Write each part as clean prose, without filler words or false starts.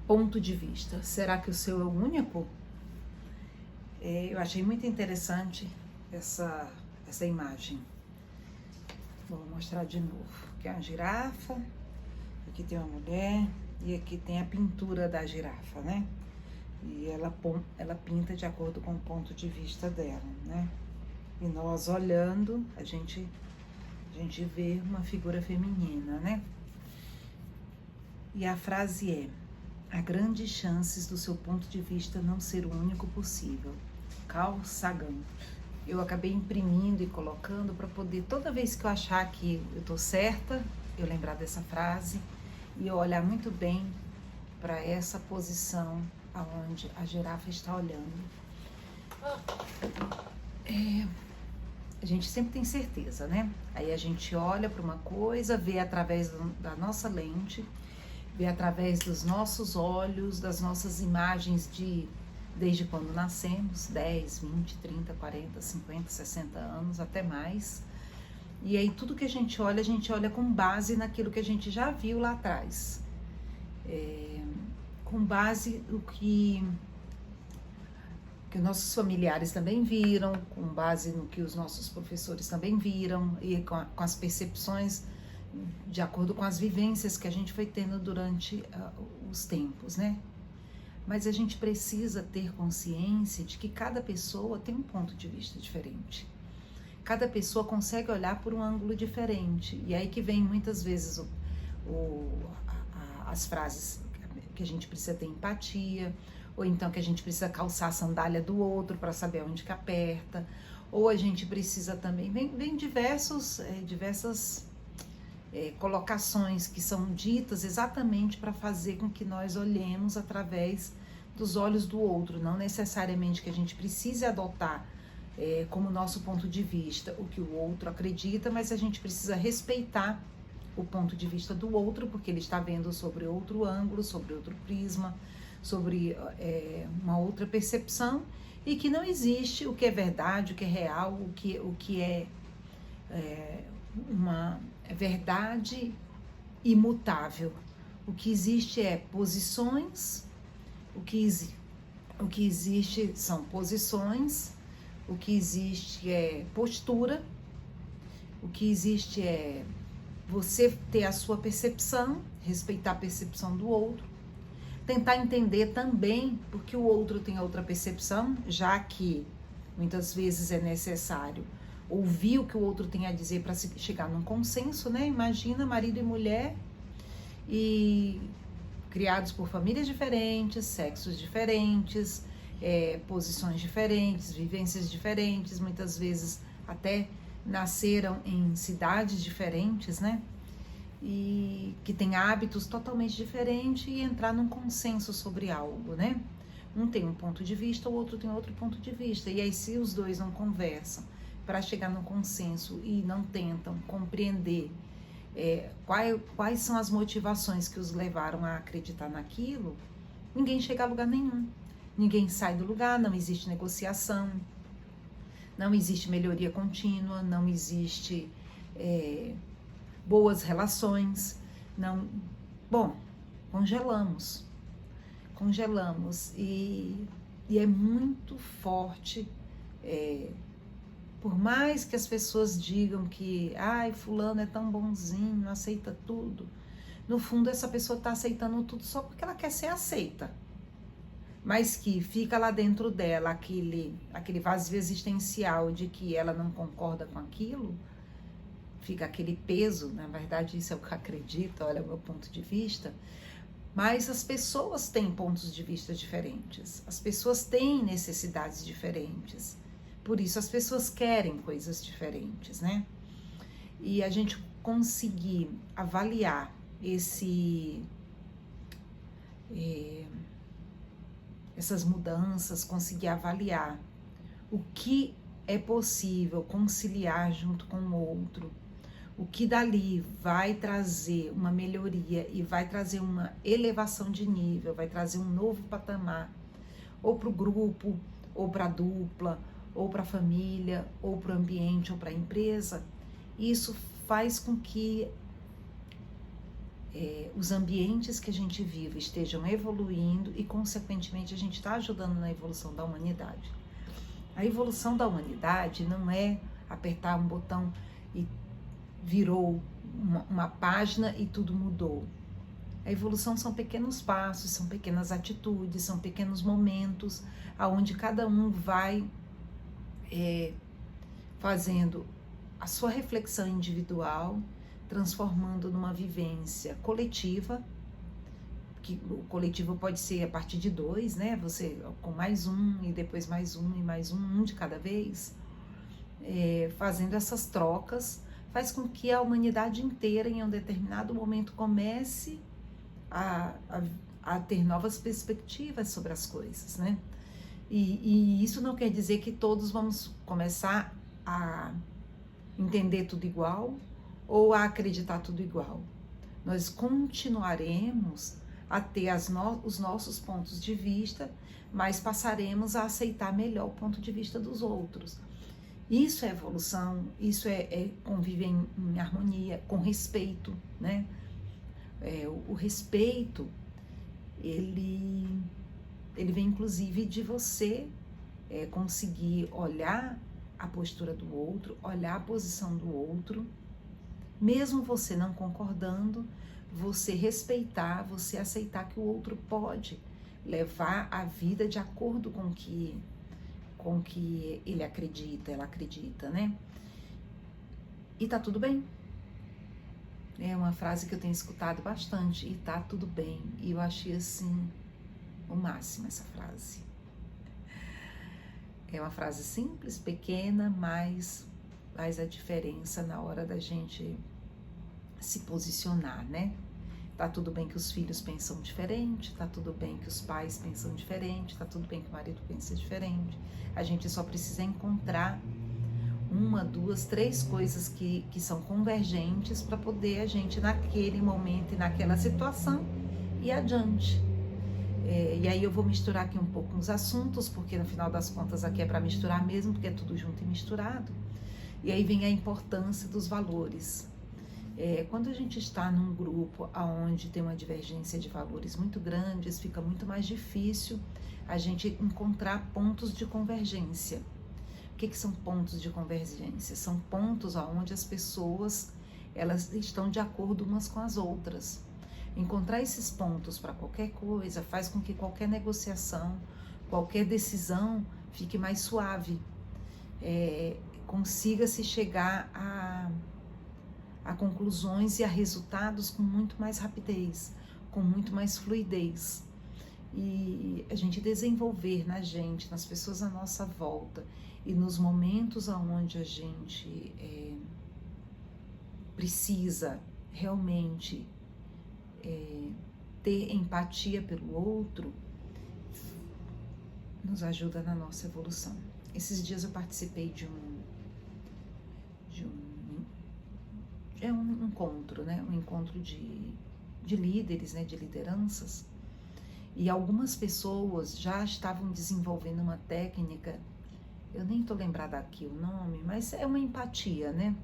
ponto de vista. Será que o seu é o único? Eu achei muito interessante essa imagem. Vou mostrar de novo. Aqui é uma girafa, aqui tem uma mulher e aqui tem a pintura da girafa, né? E ela pinta de acordo com o ponto de vista dela, né? E nós olhando, a gente vê uma figura feminina, né? E a frase é: há grandes chances do seu ponto de vista não ser o único possível. Carl Sagan. Eu acabei imprimindo e colocando para poder, toda vez que eu achar que eu tô certa, eu lembrar dessa frase e eu olhar muito bem para essa posição aonde a girafa está olhando. A gente sempre tem certeza, né? Aí a gente olha para uma coisa, vê através da nossa lente, vê através dos nossos olhos, das nossas imagens desde quando nascemos, 10, 20, 30, 40, 50, 60 anos, até mais. E aí tudo que a gente olha com base naquilo que a gente já viu lá atrás. Com base no que nossos familiares também viram, com base no que os nossos professores também viram, e com as percepções de acordo com as vivências que a gente foi tendo durante os tempos, né? Mas a gente precisa ter consciência de que cada pessoa tem um ponto de vista diferente. Cada pessoa consegue olhar por um ângulo diferente. E aí que vem muitas vezes as frases que a gente precisa ter empatia, ou então que a gente precisa calçar a sandália do outro para saber onde que aperta, ou a gente precisa também, vem diversas colocações que são ditas exatamente para fazer com que nós olhemos através dos olhos do outro, não necessariamente que a gente precise adotar como nosso ponto de vista o que o outro acredita, mas a gente precisa respeitar o ponto de vista do outro, porque ele está vendo sobre outro ângulo, sobre outro prisma, sobre uma outra percepção, e que não existe o que é verdade, o que é real, o que é uma verdade imutável. O que existe é posições, o que existe são posições, o que existe é postura, o que existe é você ter a sua percepção, respeitar a percepção do outro, tentar entender também porque o outro tem outra percepção, já que muitas vezes é necessário ouvir o que o outro tem a dizer para chegar num consenso, né? Imagina marido e mulher e criados por famílias diferentes, sexos diferentes, posições diferentes, vivências diferentes, muitas vezes até nasceram em cidades diferentes, né? E que tem hábitos totalmente diferentes e entrar num consenso sobre algo, né? Um tem um ponto de vista, o outro tem outro ponto de vista. E aí, se os dois não conversam para chegar num consenso e não tentam compreender quais são as motivações que os levaram a acreditar naquilo, ninguém chega a lugar nenhum. Ninguém sai do lugar, não existe negociação, não existe melhoria contínua, não existe boas relações, não. Bom, congelamos e é muito forte, por mais que as pessoas digam que fulano é tão bonzinho, aceita tudo, no fundo essa pessoa está aceitando tudo só porque ela quer ser aceita, mas que fica lá dentro dela aquele vazio existencial de que ela não concorda com aquilo, fica aquele peso. Na verdade isso é o que eu acredito, olha o meu ponto de vista. Mas as pessoas têm pontos de vista diferentes, as pessoas têm necessidades diferentes, por isso as pessoas querem coisas diferentes, né? E a gente conseguir avaliar essas mudanças, conseguir avaliar o que é possível conciliar junto com o outro, o que dali vai trazer uma melhoria e vai trazer uma elevação de nível, vai trazer um novo patamar, ou para o grupo, ou para a dupla, ou para a família, ou para o ambiente, ou para a empresa. Isso faz com que os ambientes que a gente vive estejam evoluindo e, consequentemente, a gente está ajudando na evolução da humanidade. A evolução da humanidade não é apertar um botão e virou uma página e tudo mudou. A evolução são pequenos passos, são pequenas atitudes, são pequenos momentos aonde cada um vai fazendo a sua reflexão individual, transformando numa vivência coletiva, que o coletivo pode ser a partir de 2, né? Você com mais um e depois mais um e mais um de cada vez, fazendo essas trocas, faz com que a humanidade inteira, em um determinado momento, comece a ter novas perspectivas sobre as coisas, né? E isso não quer dizer que todos vamos começar a entender tudo igual ou a acreditar tudo igual. Nós continuaremos a ter os nossos pontos de vista, mas passaremos a aceitar melhor o ponto de vista dos outros. Isso é evolução, isso é conviver em harmonia, com respeito, né? O respeito, ele vem inclusive de você conseguir olhar a postura do outro, olhar a posição do outro, mesmo você não concordando, você respeitar, você aceitar que o outro pode levar a vida de acordo com que ele acredita, ela acredita, né? E tá tudo bem. É uma frase que eu tenho escutado bastante, e tá tudo bem. E eu achei assim, o máximo essa frase. É uma frase simples, pequena, mas faz a diferença na hora da gente se posicionar, né? Tá tudo bem que os filhos pensam diferente, tá tudo bem que os pais pensam diferente, tá tudo bem que o marido pensa diferente. A gente só precisa encontrar 1, 2, 3 coisas que são convergentes para poder a gente, naquele momento e naquela situação, ir adiante. E aí eu vou misturar aqui um pouco os assuntos, porque no final das contas aqui é para misturar mesmo, porque é tudo junto e misturado. E aí vem a importância dos valores. Quando a gente está num grupo onde tem uma divergência de valores muito grandes, fica muito mais difícil a gente encontrar pontos de convergência. O que são pontos de convergência? São pontos onde as pessoas elas estão de acordo umas com as outras. Encontrar esses pontos para qualquer coisa faz com que qualquer negociação, qualquer decisão fique mais suave. Consiga-se chegar a conclusões e a resultados com muito mais rapidez, com muito mais fluidez. E a gente desenvolver na gente, nas pessoas à nossa volta e nos momentos onde a gente precisa realmente ter empatia pelo outro, nos ajuda na nossa evolução. Esses dias eu participei de um encontro, né? Um encontro de líderes, né? De lideranças. E algumas pessoas já estavam desenvolvendo uma técnica, eu nem estou lembrada aqui o nome, mas é uma empatia, né?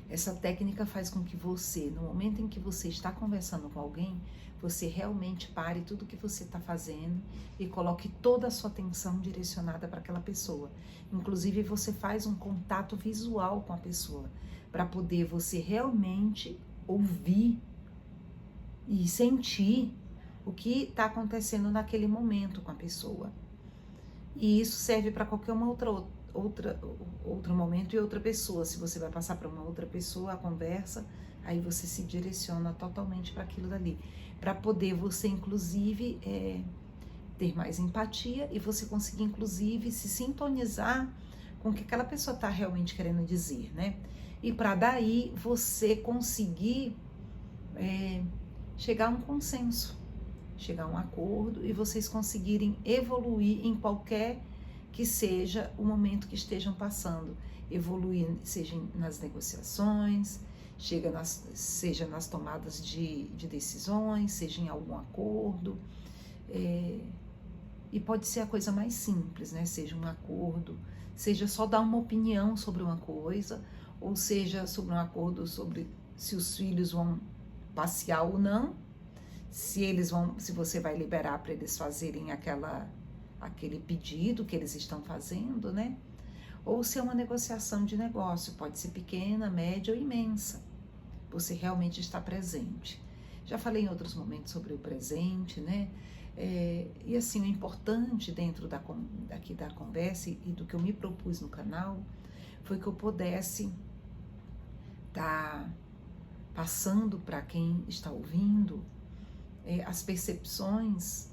Essa técnica faz com que você, no momento em que você está conversando com alguém, você realmente pare tudo que você está fazendo e coloque toda a sua atenção direcionada para aquela pessoa. Inclusive, você faz um contato visual com a pessoa, para poder você realmente ouvir e sentir o que está acontecendo naquele momento com a pessoa. E isso serve para qualquer outro momento e outra pessoa. Se você vai passar para uma outra pessoa a conversa, aí você se direciona totalmente para aquilo dali, para poder você inclusive ter mais empatia e você conseguir inclusive se sintonizar com o que aquela pessoa está realmente querendo dizer, né? E para daí você conseguir chegar a um consenso, chegar a um acordo e vocês conseguirem evoluir em qualquer que seja o momento que estejam passando. Evoluir, seja nas negociações, seja nas tomadas de decisões, seja em algum acordo. E pode ser a coisa mais simples, né? Seja um acordo, seja só dar uma opinião sobre uma coisa, ou seja sobre um acordo sobre se os filhos vão parcial ou não, se você vai liberar para eles fazerem aquele pedido que eles estão fazendo, né? Ou se é uma negociação de negócio, pode ser pequena, média ou imensa. Você realmente está presente. Já falei em outros momentos sobre o presente, né? E assim, o importante dentro aqui da conversa e do que eu me propus no canal foi que eu pudesse estar passando para quem está ouvindo as percepções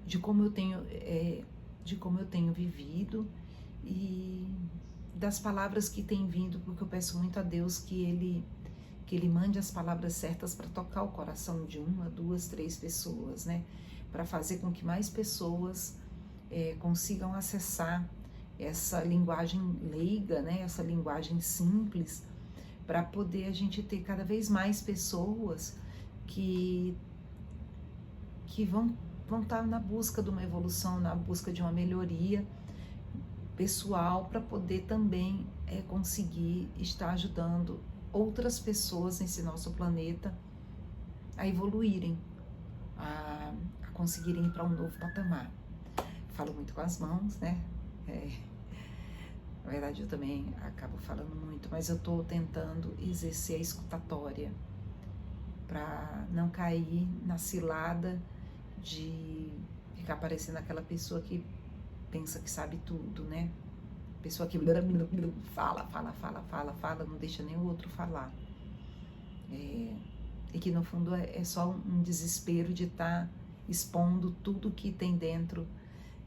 de como eu tenho vivido e das palavras que têm vindo, porque eu peço muito a Deus que Ele mande as palavras certas para tocar o coração de 1, 2, 3 pessoas, né? Para fazer com que mais pessoas consigam acessar essa linguagem leiga, né? Essa linguagem simples, para poder a gente ter cada vez mais pessoas que vão estar na busca de uma evolução, na busca de uma melhoria pessoal, para poder também conseguir estar ajudando outras pessoas nesse nosso planeta a evoluírem, a conseguirem ir para um novo patamar. Falo muito com as mãos, né? Na verdade, eu também acabo falando muito, mas eu estou tentando exercer a escutatória para não cair na cilada de ficar parecendo aquela pessoa que pensa que sabe tudo, né? Pessoa que fala, não deixa nem o outro falar. E que no fundo é só um desespero de estar expondo tudo que tem dentro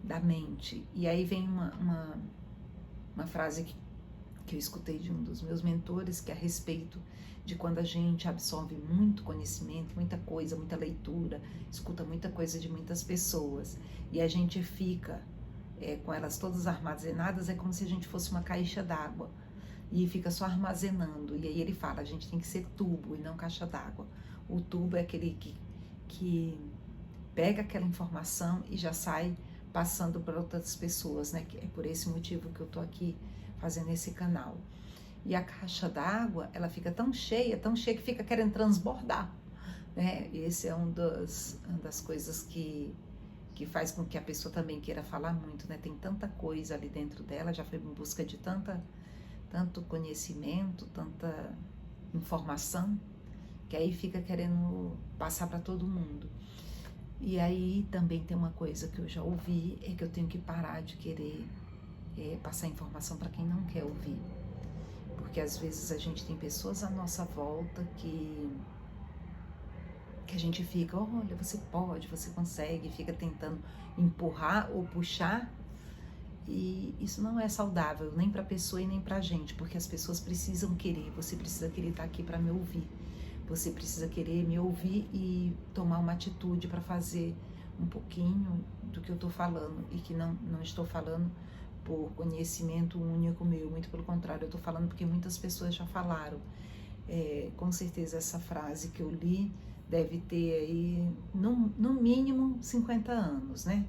da mente. E aí vem uma frase que eu escutei de um dos meus mentores, que é a respeito de quando a gente absorve muito conhecimento, muita coisa, muita leitura, escuta muita coisa de muitas pessoas, e a gente fica com elas todas armazenadas, é como se a gente fosse uma caixa d'água, e fica só armazenando. E aí ele fala, a gente tem que ser tubo e não caixa d'água. O tubo é aquele que pega aquela informação e já sai passando para outras pessoas, né? É por esse motivo que eu tô aqui fazendo esse canal. E a caixa d'água, ela fica tão cheia que fica querendo transbordar, né? E esse é uma das coisas que faz com que a pessoa também queira falar muito, né? Tem tanta coisa ali dentro dela, já foi em busca de tanto conhecimento, tanta informação, que aí fica querendo passar para todo mundo. E aí também tem uma coisa que eu já ouvi, é que eu tenho que parar de querer passar informação para quem não quer ouvir. Porque às vezes a gente tem pessoas à nossa volta que a gente fica, olha, você pode, você consegue, fica tentando empurrar ou puxar, e isso não é saudável, nem para a pessoa e nem para a gente, porque as pessoas precisam querer, você precisa querer estar aqui para me ouvir, você precisa querer me ouvir e tomar uma atitude para fazer um pouquinho do que eu estou falando, e que não estou falando por conhecimento único meu, muito pelo contrário, eu estou falando porque muitas pessoas já falaram. Com certeza essa frase que eu li deve ter aí no mínimo 50 anos, né?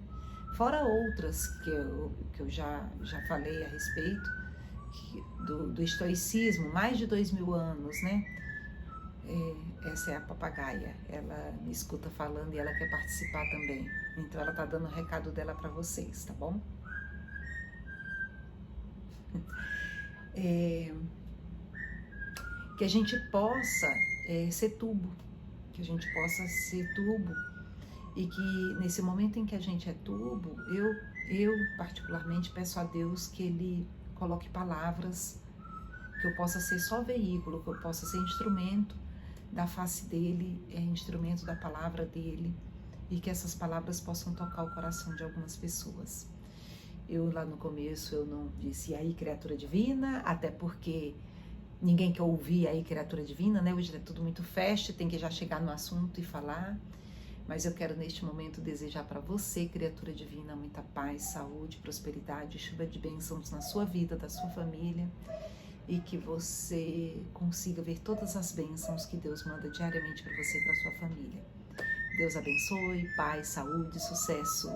Fora outras que eu já falei a respeito do estoicismo, mais de 2000 anos, né? Essa é a papagaia, ela me escuta falando e ela quer participar também, então ela tá dando o recado dela para vocês, tá bom? Que a gente possa ser tubo, e que nesse momento em que a gente é tubo, eu particularmente peço a Deus que Ele coloque palavras, que eu possa ser só veículo, que eu possa ser instrumento da face dEle, instrumento da palavra dEle, e que essas palavras possam tocar o coração de algumas pessoas. Eu lá no começo eu não disse, e aí criatura divina, até porque ninguém quer ouvir aí criatura divina, né? Hoje é tudo muito fast, tem que já chegar no assunto e falar. Mas eu quero neste momento desejar para você, criatura divina, muita paz, saúde, prosperidade, chuva de bênçãos na sua vida, da sua família, e que você consiga ver todas as bênçãos que Deus manda diariamente para você e para sua família. Deus abençoe, paz, saúde, sucesso.